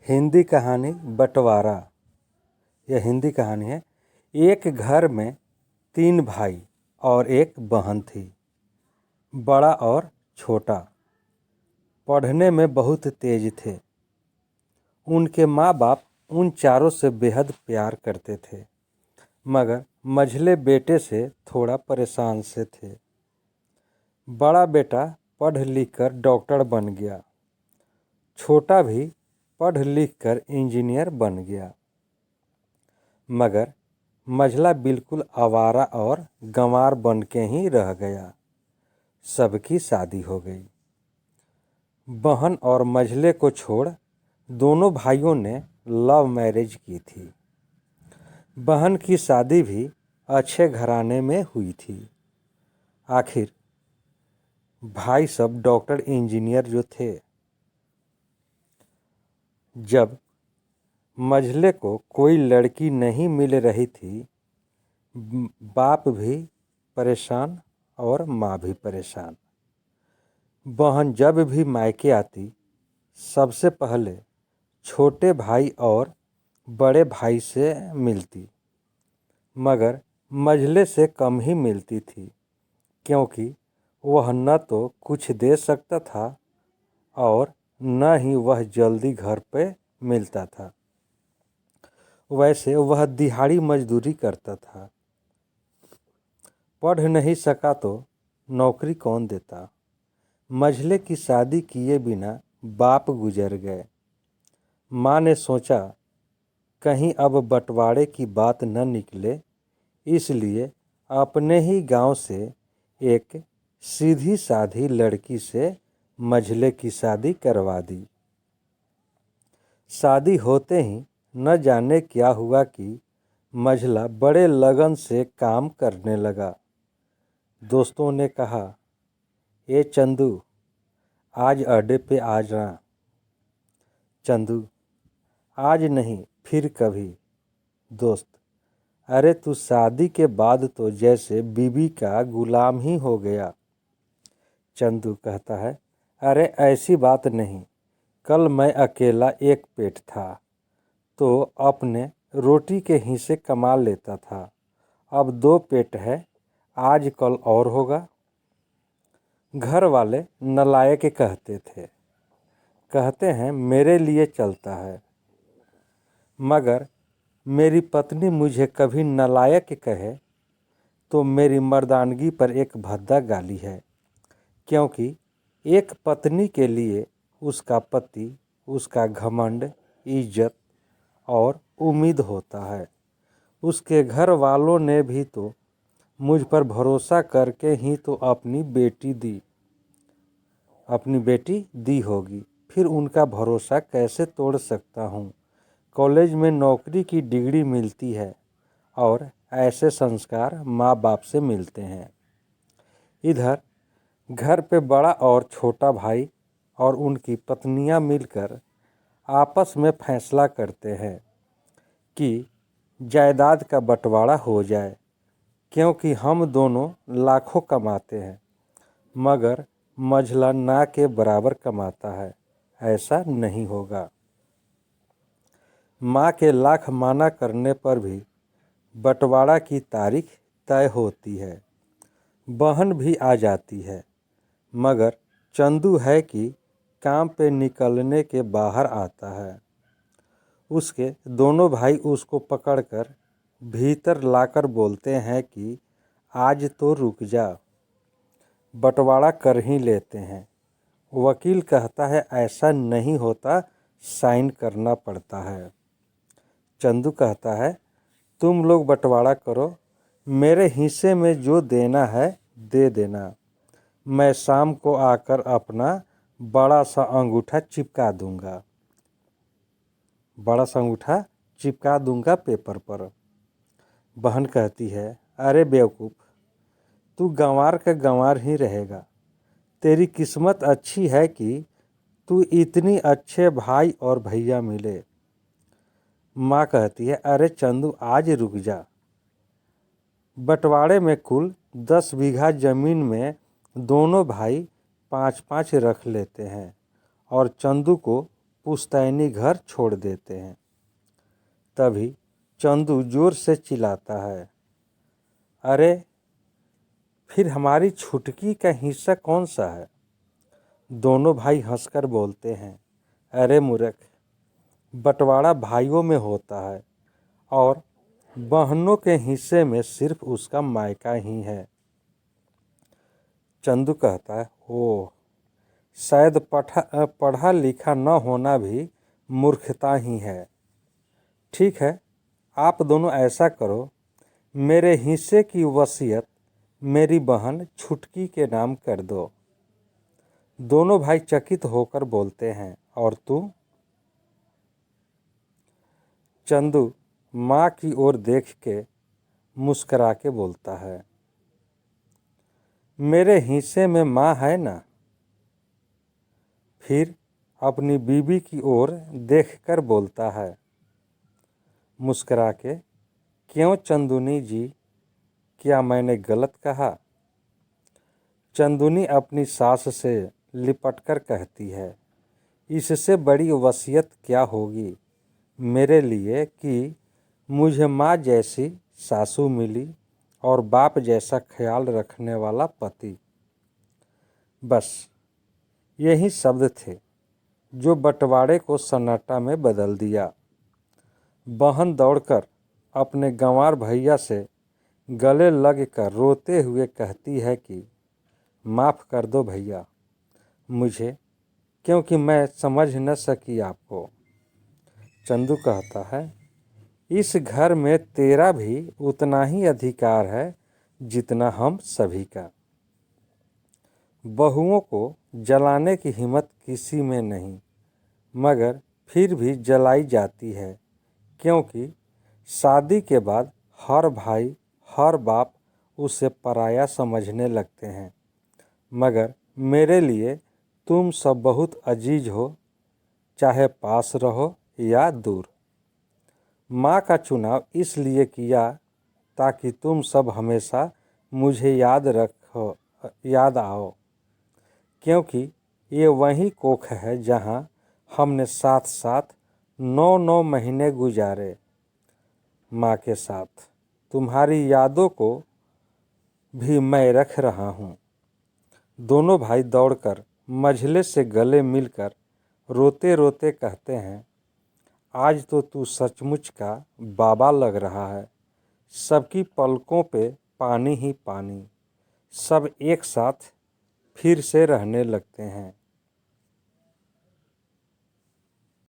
हिंदी कहानी बंटवारा। यह हिंदी कहानी है। एक घर में 3 भाई और एक बहन थी। बड़ा और छोटा पढ़ने में बहुत तेज थे। उनके माँ बाप उन चारों से बेहद प्यार करते थे, मगर मझले बेटे से थोड़ा परेशान से थे। बड़ा बेटा पढ़ लिख कर डॉक्टर बन गया। छोटा भी पढ़ लिख कर इंजीनियर बन गया, मगर मझला बिल्कुल आवारा और गंवार बन के ही रह गया। सबकी शादी हो गई। बहन और मझले को छोड़ दोनों भाइयों ने लव मैरिज की थी। बहन की शादी भी अच्छे घराने में हुई थी। आखिर भाई सब डॉक्टर इंजीनियर जो थे। जब मझले को कोई लड़की नहीं मिल रही थी, बाप भी परेशान और माँ भी परेशान। बहन जब भी मायके आती, सबसे पहले छोटे भाई और बड़े भाई से मिलती, मगर मझले से कम ही मिलती थी, क्योंकि वह न तो कुछ दे सकता था और न ही वह जल्दी घर पे मिलता था। वैसे वह दिहाड़ी मजदूरी करता था। पढ़ नहीं सका तो नौकरी कौन देता। मझले की शादी किए बिना बाप गुजर गए। माँ ने सोचा कहीं अब बंटवारे की बात न निकले, इसलिए अपने ही गांव से एक सीधी साधी लड़की से मझले की शादी करवा दी। शादी होते ही न जाने क्या हुआ कि मझला बड़े लगन से काम करने लगा। दोस्तों ने कहा, ए चंदू, आज अड्डे पे आ जाना। चंदू, आज नहीं फिर कभी। दोस्त, अरे तू शादी के बाद तो जैसे बीबी का गुलाम ही हो गया। चंदू कहता है, अरे ऐसी बात नहीं, कल मैं अकेला एक पेट था तो अपने रोटी के हिस्से कमा लेता था। अब 2 पेट है, आज कल और होगा। घर वाले नालायक कहते थे। कहते हैं मेरे लिए चलता है, मगर मेरी पत्नी मुझे कभी नालायक कहे तो मेरी मर्दानगी पर एक भद्दा गाली है, क्योंकि एक पत्नी के लिए उसका पति, उसका घमंड, इज्जत और उम्मीद होता है। उसके घर वालों ने भी तो मुझ पर भरोसा करके ही तो अपनी बेटी दी होगी, फिर उनका भरोसा कैसे तोड़ सकता हूँ। कॉलेज में नौकरी की डिग्री मिलती है और ऐसे संस्कार माँ बाप से मिलते हैं। इधर घर पे बड़ा और छोटा भाई और उनकी पत्नियां मिलकर आपस में फैसला करते हैं कि जायदाद का बंटवारा हो जाए, क्योंकि हम दोनों लाखों कमाते हैं, मगर मझला ना के बराबर कमाता है। ऐसा नहीं होगा। माँ के लाख माना करने पर भी बंटवारा की तारीख तय होती है। बहन भी आ जाती है, मगर चंदू है कि काम पे निकलने के बाहर आता है। उसके दोनों भाई उसको पकड़कर भीतर लाकर बोलते हैं कि आज तो रुक जा, बंटवारा कर ही लेते हैं। वकील कहता है ऐसा नहीं होता, साइन करना पड़ता है। चंदू कहता है तुम लोग बंटवारा करो, मेरे हिस्से में जो देना है दे देना। मैं शाम को आकर अपना बड़ा सा अंगूठा चिपका दूंगा। बड़ा सा अंगूठा चिपका दूंगा पेपर पर। बहन कहती है, अरे बेवकूफ़, तू गंवार का गंवार ही रहेगा। तेरी किस्मत अच्छी है कि तू इतनी अच्छे भाई और भैया मिले। माँ कहती है, अरे चंदू आज रुक जा। बंटवारे में कुल 10 बीघा जमीन में दोनों भाई 5-5 रख लेते हैं और चंदू को पुश्तैनी घर छोड़ देते हैं। तभी चंदू जोर से चिल्लाता है, अरे फिर हमारी छुटकी का हिस्सा कौन सा है? दोनों भाई हंसकर बोलते हैं, अरे मूर्ख, बंटवारा भाइयों में होता है और बहनों के हिस्से में सिर्फ उसका मायका ही है। चंदू कहता है, ओह, शायद पढ़ा लिखा न होना भी मूर्खता ही है। ठीक है, आप दोनों ऐसा करो, मेरे हिस्से की वसीयत मेरी बहन छुटकी के नाम कर दो। दोनों भाई चकित होकर बोलते हैं, और तू? चंदू माँ की ओर देख के मुस्करा के बोलता है, मेरे हिस्से में माँ है ना? फिर अपनी बीवी की ओर देखकर बोलता है मुस्करा के, क्यों चंदुनी जी, क्या मैंने गलत कहा? चंदुनी अपनी सास से लिपटकर कहती है, इससे बड़ी वसीयत क्या होगी मेरे लिए कि मुझे माँ जैसी सासू मिली और बाप जैसा ख्याल रखने वाला पति। बस यही शब्द थे जो बंटवारे को सन्नाटा में बदल दिया। बहन दौड़कर अपने गंवार भैया से गले लग कर रोते हुए कहती है कि माफ़ कर दो भैया मुझे, क्योंकि मैं समझ न सकी आपको। चंदू कहता है, इस घर में तेरा भी उतना ही अधिकार है जितना हम सभी का। बहुओं को जलाने की हिम्मत किसी में नहीं, मगर फिर भी जलाई जाती है, क्योंकि शादी के बाद हर भाई हर बाप उसे पराया समझने लगते हैं। मगर मेरे लिए तुम सब बहुत अजीज हो, चाहे पास रहो या दूर। माँ का चुनाव इसलिए किया ताकि तुम सब हमेशा मुझे याद आओ, क्योंकि ये वही कोख है जहाँ हमने साथ साथ 9 महीने गुजारे। माँ के साथ तुम्हारी यादों को भी मैं रख रहा हूँ। दोनों भाई दौड़कर मंझले से गले मिलकर रोते रोते कहते हैं, आज तो तू सचमुच का बाबा लग रहा है। सबकी पलकों पे पानी ही पानी। सब एक साथ फिर से रहने लगते हैं।